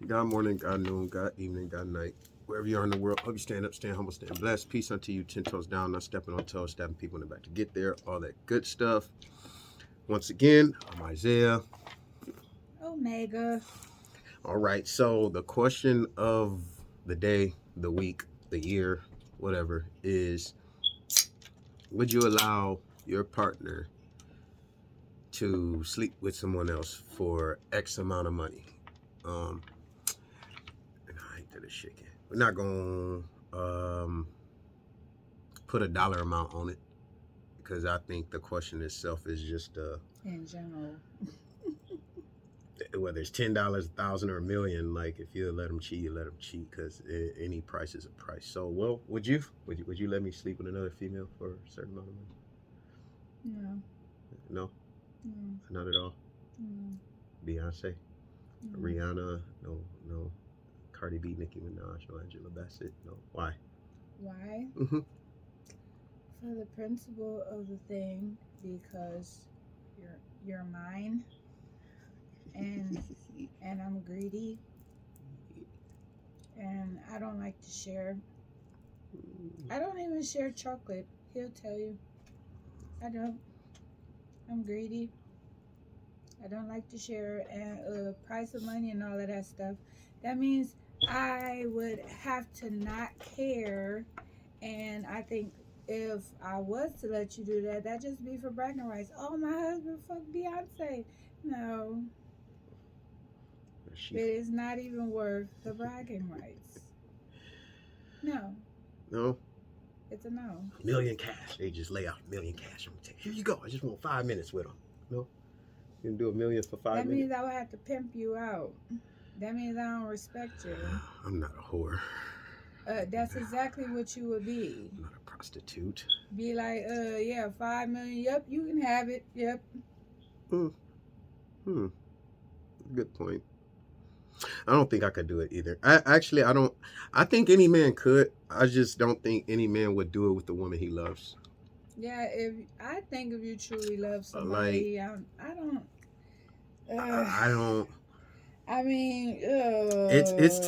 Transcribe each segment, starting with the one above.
God morning, God noon, God evening, God night. Wherever you are in the world, hope you stand up, stand humble, stand blessed. Peace unto you, 10 toes down, not stepping on toes, stabbing people in the back to get there, all that good stuff. Once again, I'm Isaiah. Omega. All right, so the question of the day, the week, the year, whatever, is would you allow your partner to sleep with someone else for X amount of money? Um, I hate that it's shaking. We're not going to put a dollar amount on it because I think the question itself is just In general. whether it's $10, 1,000, or a million. Like if you let them cheat, you let them cheat because any price is a price. So, well, would you let me sleep with another female for a certain amount of money? No. No, No. not at all. No. Beyonce, No. Rihanna, no, no. Cardi B, Nicki Minaj, no. Angela Bassett, no. Why? Why? Mm-hmm. For the principle of the thing, because you're mine, and and I'm greedy, and I don't like to share. I don't even share chocolate. He'll tell you. I don't. I'm greedy. I don't like to share and price of money and all of that stuff. That means I would have to not care. And I think if I was to let you do that, that'd just be for bragging rights. Oh, my husband fucked Beyonce. No, She, it is not even worth the bragging rights. No, no. it's a no. Million cash. They just lay out a million cash. I'm gonna take. Here you go. I just want 5 minutes with them. No, you can do a million for five That minutes. means I would have to pimp you out. That means I don't respect you. I'm not a whore. That's exactly what you would be. I'm not a prostitute. Be like, yeah, 5 million. Yep, you can have it. Yep. Hmm. Hmm. Good point. I don't think I could do it either. I don't. I think any man could. I just don't think any man would do it with the woman he loves. Yeah, if I think if you truly love Like somebody, I don't. I don't. I mean, It's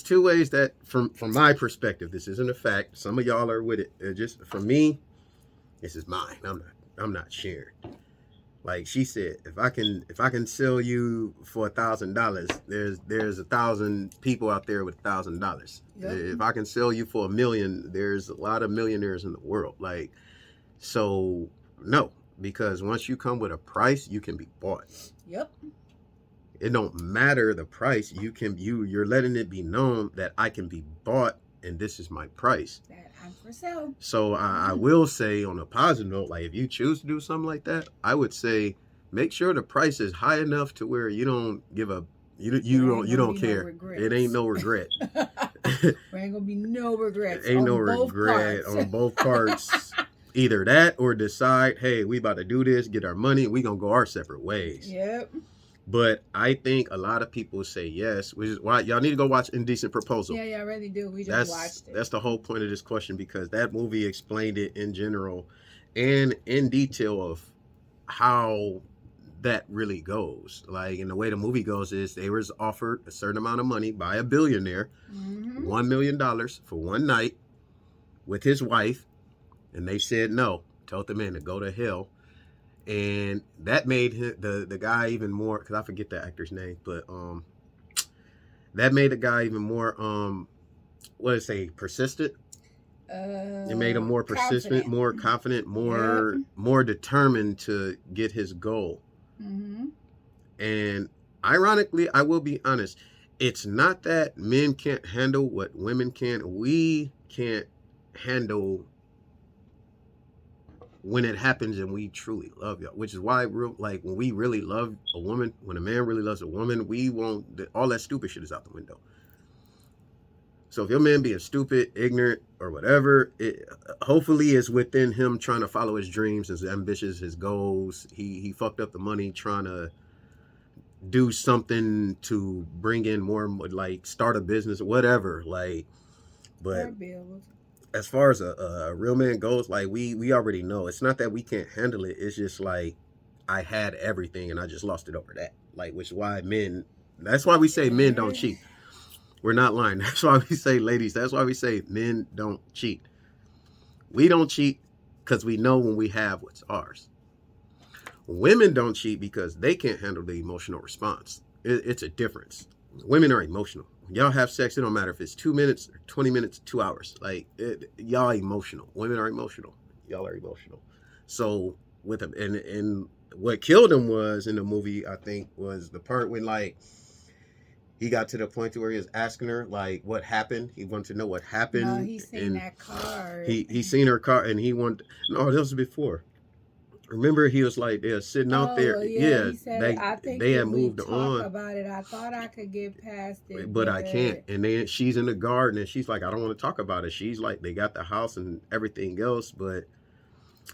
two ways that from my perspective. This isn't a fact. Some of y'all are with it. Just for me, this is mine. I'm not sharing. Like she said, if I can sell you for $1,000, there's 1,000 people out there with $1,000. yep, If I can sell you for a million, there's a lot of millionaires in the world. Like so, no, because once you come with a price, you can be bought. yep. It don't matter the price. You're letting it be known that I can be bought and this is my price. That I'm for sale. So I will say on a positive note, like if you choose to do something like that, I would say make sure the price is high enough to where you don't give a There you ain't gonna don't be no care. It ain't regrets. no regret. There ain't gonna be no regrets Ain't no on both regret parts. on both parts. Either that or decide, hey, we about to do this, get our money, and we gonna go our separate ways. Yep. But I think a lot of people say yes, which is why y'all need to go watch Indecent Proposal. Yeah, I really do. We just That's watched it. that's the whole point of this question because that movie explained it in general and in detail of how that really goes. Like, and the way the movie goes is they was offered a certain amount of money by a billionaire, Mm-hmm. $1 million for one night with his wife, and they said no. Told the man to go to hell, and that made the guy even more. Because I forget the actor's name, but that made the guy even more what did it say, persistent. It made him more persistent, Confident. more confident, Yep. more determined to get his goal. Mm-hmm. And ironically, I will be honest, it's not that men can't handle what women can. We can't handle when it happens and we truly love y'all, which is why like when we really love a woman, when a man really loves a woman, we won't, all that stupid shit is out the window. So if your man being stupid, ignorant, or whatever, it hopefully is within him trying to follow his dreams, his ambitions, his goals. He fucked up the money trying to do something to bring in more, like start a business or whatever. Like, but Or bills. as far as a real man goes, like we already know, it's not that we can't handle it. It's just like I had everything and I just lost it over that. Like, which is why men That's why we say men don't Yeah. cheat. We're not lying. That's why we say, ladies, that's why we say men don't cheat. We don't cheat because we know when we have what's ours. Women don't cheat because they can't handle the emotional response. It's a difference. Women are emotional. Y'all have sex, it don't matter if it's 2 minutes or 20 minutes, 2 hours. Like, y'all emotional. Women are emotional. Y'all are emotional. So, with them, and what killed him was in the movie, I think, was the part when, like, he got to the point to where he was asking her like what happened. He wanted to know what No, happened, he seen and that card. he seen her car, and he wanted. No, this was before. Remember, he was like they're sitting out Oh, there. well, yeah, Yeah, he said, I think they if had we moved talk on, about it, I thought I could get past it, but I can't. but And then she's in the garden, and she's like, I don't want to talk about it. She's like, they got the house and everything else, but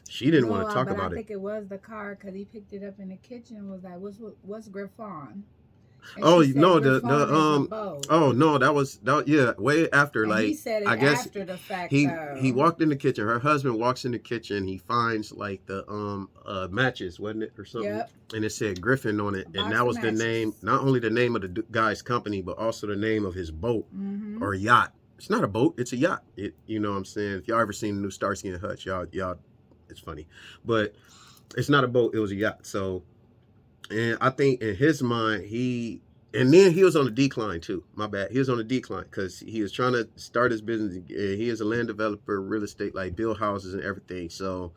she didn't no, want to talk but I about it. think it was the card because he picked it up in the kitchen and was like, what's Griffon? And Oh she said, no, Griffon the is a boat. oh no, that was that yeah, way after. And he Like, said it I guess after the fact, he though. walked in the kitchen. Her husband walks in the kitchen. He finds like the matches, wasn't it, or something? Yep, And it said Griffin on it, a and box that of was the name, matches. not only the name of the guy's company, but also the name of his boat Mm-hmm. or yacht. It's not a boat, it's a yacht. You know what I'm saying? If y'all ever seen the new Starsky and Hutch, y'all, it's funny, but it's not a boat. It was a yacht. So, and I think in his mind, and then he was on a decline too. My bad. He was on a decline because he was trying to start his business. He is a land developer, real estate, like build houses and everything. So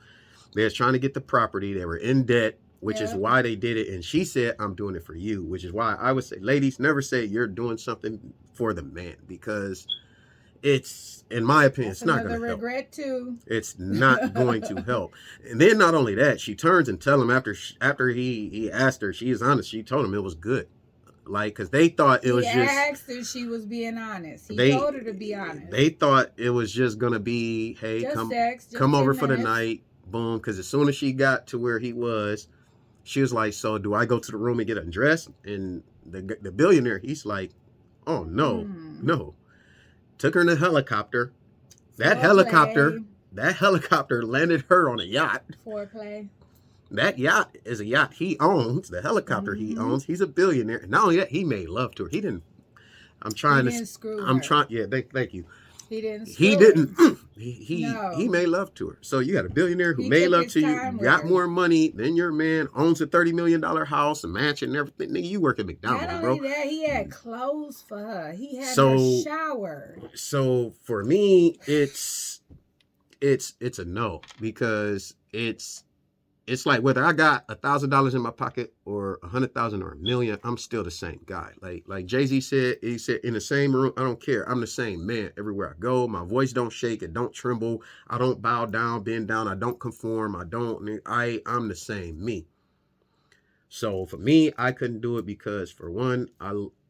they was trying to get the property. They were in debt, which is Yep. why they did it. And she said, I'm doing it for you, which is why I would say, ladies, never say you're doing something for the man because it's, in my opinion, That's it's not going another to help. regret, too. It's not going to help. And then not only that, she turns and tell him after he asked her, she is honest. She told him it was good, like because they thought it He was just asked if she was being honest. He they told her to be honest. they thought it was just gonna be hey Just sex, just come 10 over for the minutes. night, boom. Because as soon as she got to where he was, she was like, so do I go to the room and get undressed? And the billionaire, he's like, oh no, Mm. no. Took her in a helicopter. That helicopter Foreplay. that helicopter landed her on a yacht. Foreplay. That yacht is a yacht he owns. The helicopter he Mm-hmm. owns. He's a billionaire. And not only that, he made love to her. He didn't. I'm He trying to. didn't screw I'm her. trying. Yeah. Thank you. He didn't He screw her. didn't. He No. made love to her. So you got a billionaire who He made took love his to you, time with got her. more money than your man, owns a $30 million house, a mansion, and everything. Nigga, you work at Not McDonald's, only bro. that, he had clothes for her. He had her So shower. for me, it's a no because it's like whether I got $1,000 in my pocket or 100,000 or a million, I'm still the same guy. Like Jay-Z said, he said in the same room, I don't care. I'm the same man everywhere I go. My voice don't shake, it don't tremble. I don't bow down, bend down. I don't conform. I'm the same me. So for me, I couldn't do it because for one,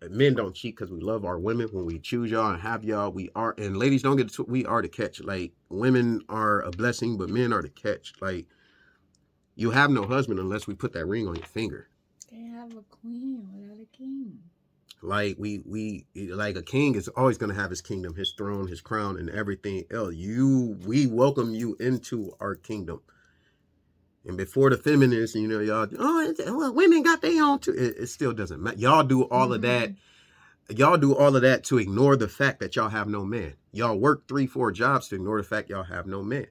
men don't cheat because we love our women. When we choose y'all and have y'all, we are, and ladies don't get to, we are the catch. Like women are a blessing, but men are the catch. Like you have no husband unless we put that ring on your finger. Can't have a queen without a king. Like we like a king is always gonna have his kingdom, his throne, his crown, and everything else. We welcome you into our kingdom. And before the feminists, y'all, well, women got their own too. It still doesn't matter. Y'all do all of that. Y'all do all of that to ignore the fact that y'all have no man. Y'all work 3-4 jobs to ignore the fact y'all have no man.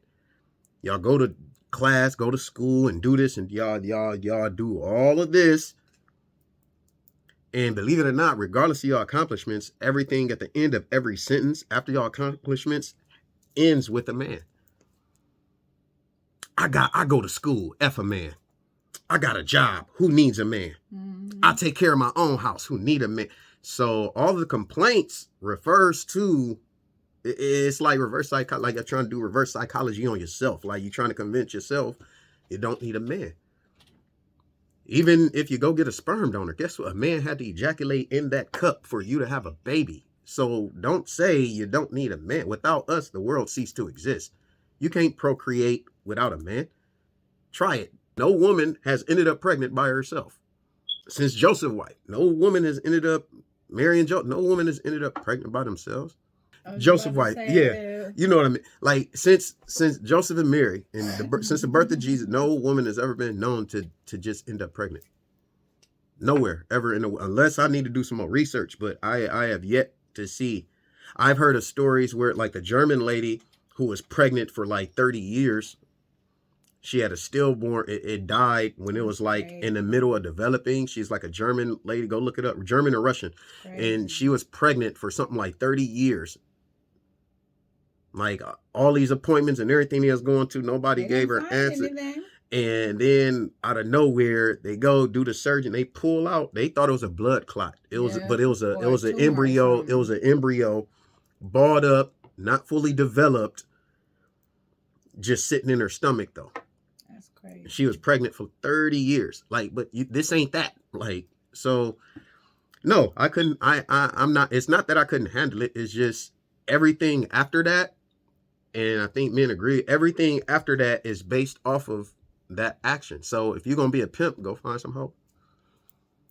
Y'all go to class, go to school, and do this, and y'all do all of this. And believe it or not, regardless of your accomplishments, everything at the end of every sentence after your accomplishments ends with a man. I go to school, F a man. I got a job, who needs a man? I take care of my own house, who need a man? So all the complaints refers to, it's like reverse psychology, like you're trying to do reverse psychology on yourself. Like you're trying to convince yourself you don't need a man. Even if you go get a sperm donor, guess what? A man had to ejaculate in that cup for you to have a baby. So don't say you don't need a man. Without us, the world ceased to exist. You can't procreate without a man. Try it. No woman has ended up pregnant by herself. Since Joseph White, no woman has ended up marrying Joseph. No woman has ended up pregnant by themselves. Joseph White, yeah, you know what I mean. Like since Joseph and Mary, and since the birth of Jesus, no woman has ever been known to just end up pregnant. Nowhere ever unless I need to do some more research. But I have yet to see. I've heard of stories where like the German lady who was pregnant for like 30 years. She had a stillborn. It died when it was like in the middle of developing. She's like a German lady. Go look it up. German or Russian. And she was pregnant for something like 30 years. Like all these appointments and everything he was going to, nobody gave her answer. And then out of nowhere, they go do the surgeon. They pull out. They thought it was a blood clot. It was, but it was an embryo. It was an embryo, balled up, not fully developed, just sitting in her stomach though. That's crazy. She was pregnant for 30 years. Like, but this ain't that. Like, so no, I couldn't. I'm not. It's not that I couldn't handle it. It's just everything after that. And I think men agree. Everything after that is based off of that action. So if you're gonna be a pimp, go find some hope.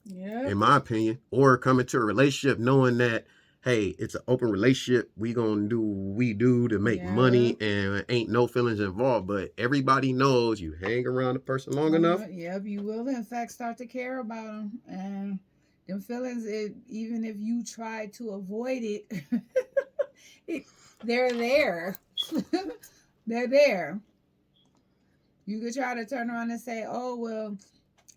Yeah. In my opinion, or come into a relationship knowing that, hey, it's an open relationship. We gonna do what we do to make money, and ain't no feelings involved. But everybody knows you hang around a person long enough. Yep, you will in fact start to care about them, and them feelings. Even if you try to avoid it, they're there. They're there. You could try to turn around and say, "Oh well,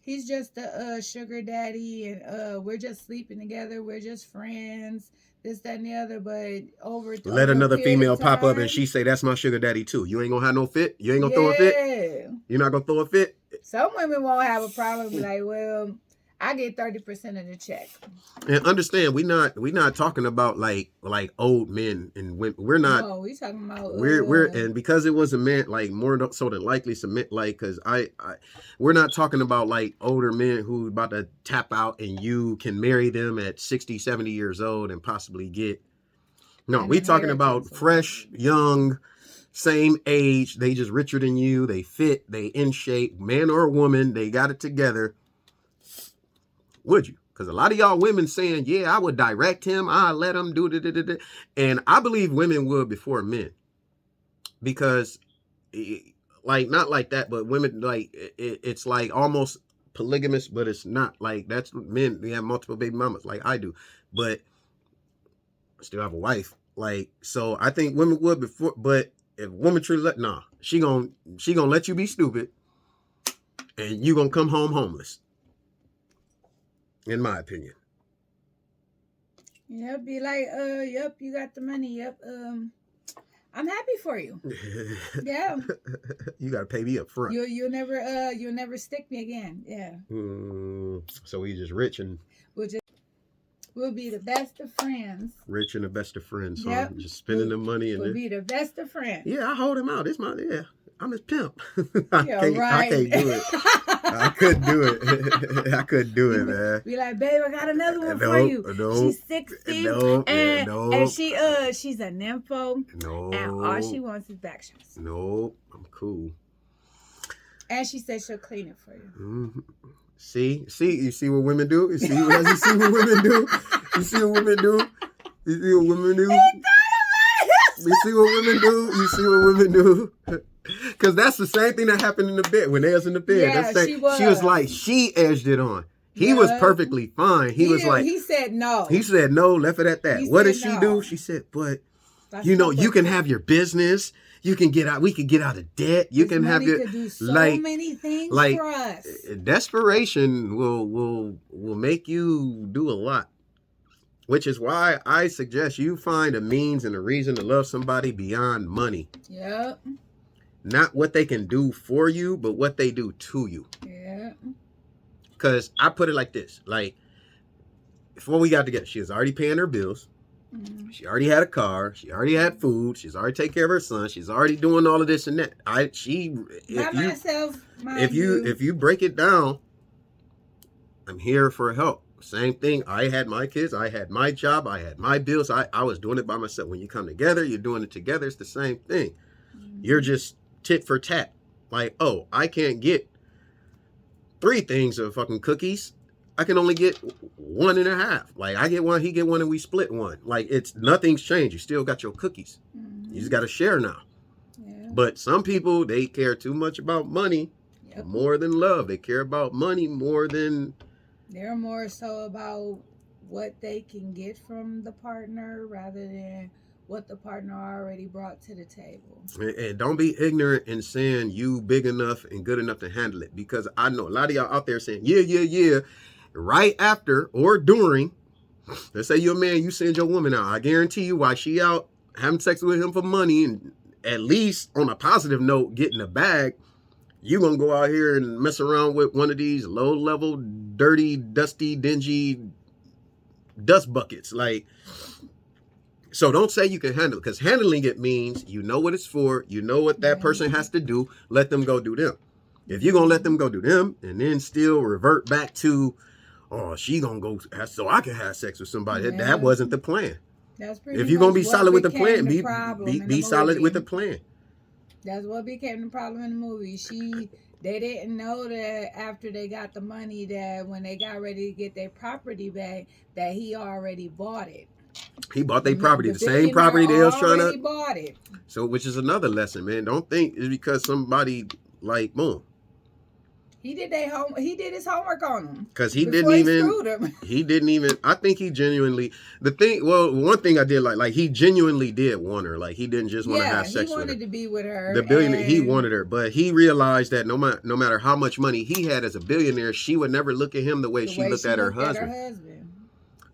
he's just a sugar daddy, and we're just sleeping together. We're just friends. This, that, and the other." But let another female pop up and she say, "That's my sugar daddy too." You ain't gonna have no fit. You ain't gonna throw a fit. You're not gonna throw a fit. Some women won't have a problem. Be like, well, I get 30% of the check. And understand, we not talking about like old men and women. We're not. No, we talking about we're and because it was a man, like more so than likely submit, like because we're not talking about like older men who about to tap out and you can marry them at 60, 70 years old and possibly get. No, we talking about fresh, young, same age. They just richer than you. They fit. They in shape. Man or woman, they got it together. Would you? Because a lot of y'all women saying, yeah, I would direct him. I let him do it. And I believe women would before men. Because, like, not like that, but women, like, it's like almost polygamous, but it's not. Like, that's men. They have multiple baby mamas, like I do. But I still have a wife. Like, so I think women would before. But if a woman truly she gonna let you be stupid. And you gonna come home homeless. In my opinion. Yep, be like, yep, you got the money. Yep, I'm happy for you. Yeah. You gotta pay me up front. You'll never stick me again. Yeah. So we just rich and we'll be the best of friends. Rich and the best of friends. So yep. Just spending the money and we'll be the best of friends. Yeah, I hold him out. It's my I'm his pimp. Yeah, right. I can't do it. I couldn't do it. I couldn't do it, man. Be like, babe, I got another one for you. She's 60. And she's a nympho. No. And all she wants is back shots. No, I'm cool. And she said she'll clean it for you. Mm-hmm. See, you see what women do? You see what women do? You see what women do? You see what women do? You see what women do? You see what women do? Because that's the same thing that happened in the bed when they was in the bed. Yeah, she was like, she edged it on. He was perfectly fine. He said no. He said no, left it at that. What did she do? She said, but you can have your business. You can get out. We can get out of debt. You can have your do so many things for us. Desperation will make you do a lot. Which is why I suggest you find a means and a reason to love somebody beyond money. Yep. Not what they can do for you, but what they do to you. Yeah. Because I put it like this. Like, before we got together, she was already paying her bills. Mm-hmm. She already had a car. She already had food. She's already taking care of her son. She's already doing all of this and that. If you break it down, I'm here for help. Same thing. I had my kids. I had my job. I had my bills. I was doing it by myself. When you come together, you're doing it together. It's the same thing. Mm-hmm. You're just tit for tat. Like, oh, I can't get 3 things of fucking cookies. I can only get 1.5. Like, I get one, he get one, and we split one. Like, nothing's changed. You still got your cookies. Mm-hmm. You just got to share now. Yeah. But some people, they care too much about money more than love. They care about money more than They're more so about what they can get from the partner rather than what the partner already brought to the table. And don't be ignorant in saying you big enough and good enough to handle it, because I know a lot of y'all out there saying yeah right after or during. Let's say you're a man, you send your woman out. I guarantee you, while she out having sex with him for money and at least on a positive note getting a bag, you gonna go out here and mess around with one of these low level, dirty, dusty, dingy dust buckets. Like, so don't say you can handle it, because handling it means you know what it's for, you know what that person has to do, let them go do them. If you're gonna let them go do them and then still revert back to, oh, she gonna go so I can have sex with somebody, that wasn't the plan. That's pretty If you're gonna be solid with the became plan, the be solid with the plan. That's what became the problem in the movie. They didn't know that after they got the money, that when they got ready to get their property back, that he already bought it. He bought their property, the same property they was trying to. Bought it. So, which is another lesson, man. Don't think it's because somebody like boom. He did his homework on him. Because he didn't even. I think he genuinely. One thing I did like he genuinely did want her. Like, he didn't just want to have sex with her. He wanted to be with her. The billionaire, he wanted her, but he realized that no matter how much money he had as a billionaire, she would never look at him the way she looked at her husband.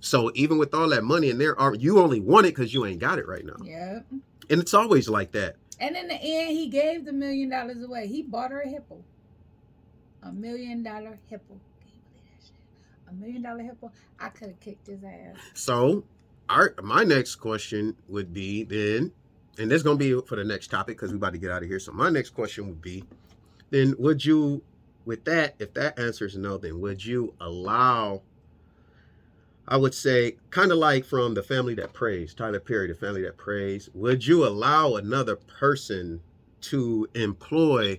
So even with all that money in there, you only want it because you ain't got it right now. Yeah. And it's always like that. And in the end, he gave the $1 million away. He bought her a hippo. $1 million hippo. Can you believe that shit? $1 million hippo. I could have kicked his ass. So, my next question would be then, and this is gonna be for the next topic because we're about to get out of here. So my next question would be, then would you, with that, if that answer is no, then would you allow? I would say, kind of like from The Family That Prays, Tyler Perry, The Family That Prays, would you allow another person to employ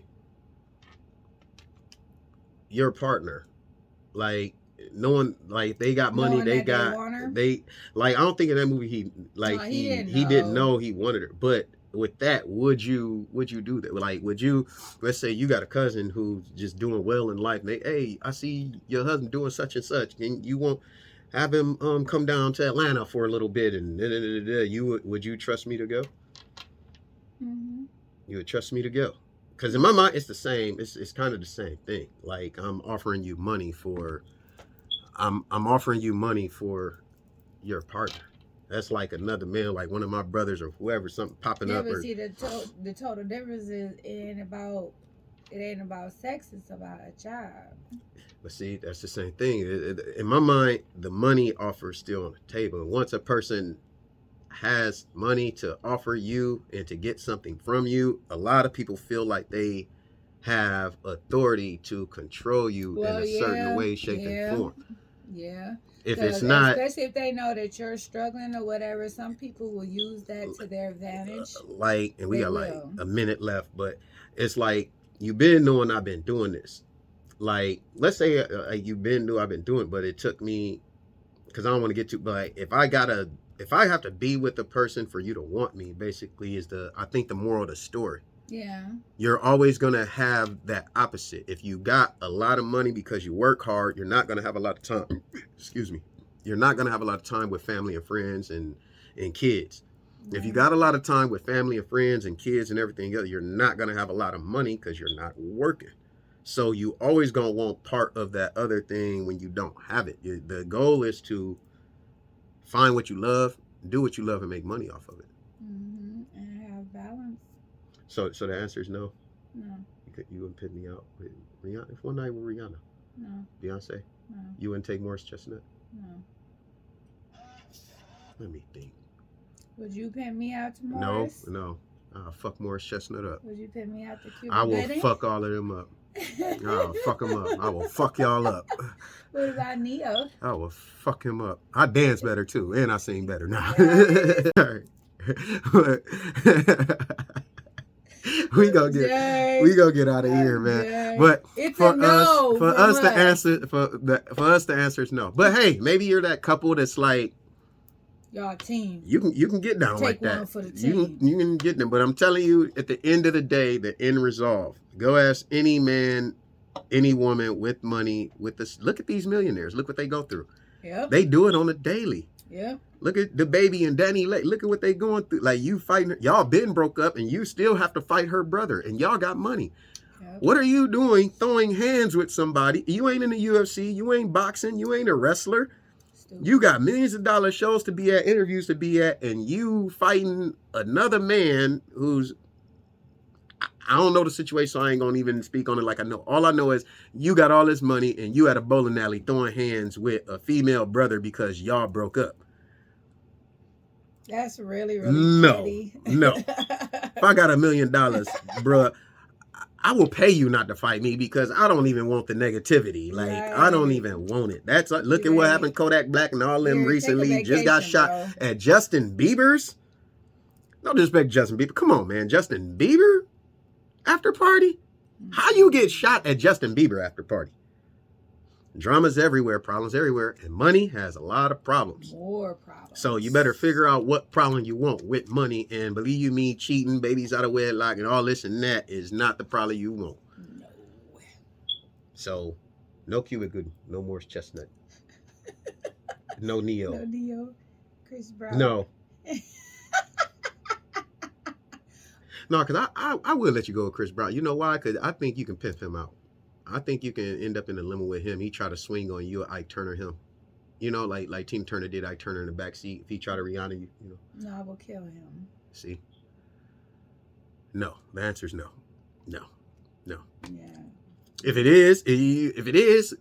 your partner? Like, knowing, like, they got money, they like, I don't think in that movie he didn't know he wanted her. But with that, would you do that? Like, would you, let's say you got a cousin who's just doing well in life, and hey, I see your husband doing such and such, and you won't have him come down to Atlanta for a little bit, and would you trust me to go? Mm-hmm. You would trust me to go? Because in my mind, it's the same. It's kind of the same thing. Like, I'm offering you money for your partner. That's like another man, like one of my brothers or whoever, something popping up. But see, the total difference it ain't about sex. It's about a job. But see, that's the same thing. In my mind, the money offer is still on the table. And once a person has money to offer you and to get something from you, a lot of people feel like they have authority to control you in a certain way, shape, and form. Yeah. If it's not, especially if they know that you're struggling or whatever, some people will use that to their advantage. Like, and we got like a minute left, but it's like, you've been knowing I've been doing this. Like, let's say you've been knew I've been doing it, but it took me, because I don't want to get too, but if I have to be with a person for you to want me, basically is I think the moral of the story. Yeah. You're always going to have that opposite. If you got a lot of money because you work hard, you're not going to have a lot of time. Excuse me. You're not going to have a lot of time with family and friends and kids. If you got a lot of time with family and friends and kids and everything else, you're not going to have a lot of money because you're not working. So you always going to want part of that other thing when you don't have it. The goal is to find what you love, do what you love, and make money off of it. Mm-hmm. And have balance. So the answer is no? No. You wouldn't pit me out with Rihanna? If one night with Rihanna? No. Beyonce? No. You wouldn't take Morris Chestnut? No. Let me think. Would you pit me out to Morris? No. I'll fuck Morris Chestnut up. Would you pit me out to Cuba I will Gooding? fuck all of them up. I'll fuck them up. I will fuck y'all up. What about Neo? I will fuck him up. I dance better too, and I sing better now. we gonna get out of here, man. But it's for us to answer is no. But hey, maybe you're that couple that's like, y'all team. You can get down like that. One for the team. You can get them. But I'm telling you, at the end of the day, the end resolve. Go ask any man any woman with money with this. Look at these millionaires. Look what they go through. Yep. They do it on a daily. Yep. Look at the baby and Danny Lake. Look at what they going through. Like you fighting her. Y'all been broke up and you still have to fight her brother and y'all got money. Yep. What are you doing throwing hands with somebody? You ain't in the UFC. You ain't boxing. You ain't a wrestler. Stupid. You got millions of dollar shows to be at, interviews to be at, and you fighting another man who's, I don't know the situation, so I ain't gonna even speak on it like I know. All I know is you got all this money and you at a bowling alley throwing hands with a female brother because y'all broke up. That's really petty. No. If I got $1 million, bruh, I will pay you not to fight me because I don't even want the negativity. Like, right. I don't even want it. That's look at what happened. Kodak Black and all them recently just got shot at Justin Bieber's. No disrespect, Justin Bieber. Come on, man. Justin Bieber after party? How you get shot at Justin Bieber after party? Drama's everywhere, problems everywhere, and money has a lot of problems. More problems. So you better figure out what problem you want with money, and believe you me, cheating, babies out of wedlock, and all this and that is not the problem you want. No. So, no Cuba Gooding, no Morris Chestnut, no Neo. No Neo, Chris Brown. No. No, because I will let you go with Chris Brown. You know why? Because I think you can pimp him out. I think you can end up in a limo with him. He try to swing on you, Ike Turner him. You know, like Tina Turner did Ike Turner in the backseat. If he try to Rihanna you, you know. No, I will kill him. See? No. The answer is no. No. No. Yeah. If it is,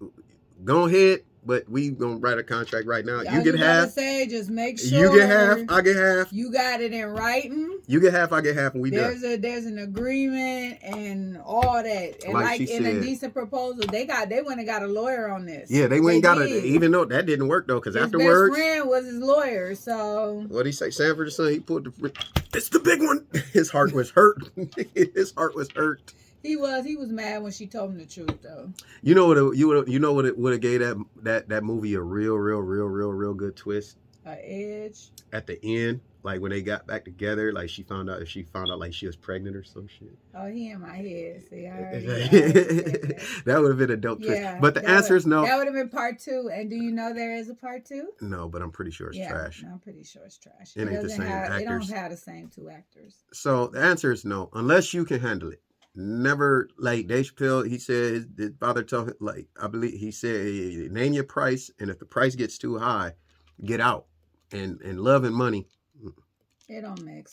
go ahead. But we gonna write a contract right now. You get half. Say, just make sure you get half. I get half. You got it in writing. You get half. I get half, and we done. There's an agreement and all that. And like in a decent proposal, they went and got a lawyer on this. Yeah, they went and got it. Even though that didn't work though, because afterwards, his best friend was his lawyer. So what he say? Sanford son. He pulled the. It's the big one. His heart was hurt. His heart was hurt. He was mad when she told him the truth though. You know what it would have gave that movie a real good twist. Edge. At the end, like when they got back together, like she found out like she was pregnant or some shit. Oh, he in my head. See, I already that would have been a dope twist. But the answer is no. That would have been part 2. And do you know there is a part 2? No, but I'm pretty sure it's trash. I'm pretty sure it's trash. It ain't the same actors. They don't have the same 2 actors. So the answer is no, unless you can handle it. Never, like Dave Chappelle, he said his father told him, like, I believe he said, name your price, and if the price gets too high, get out. And love and money, it don't make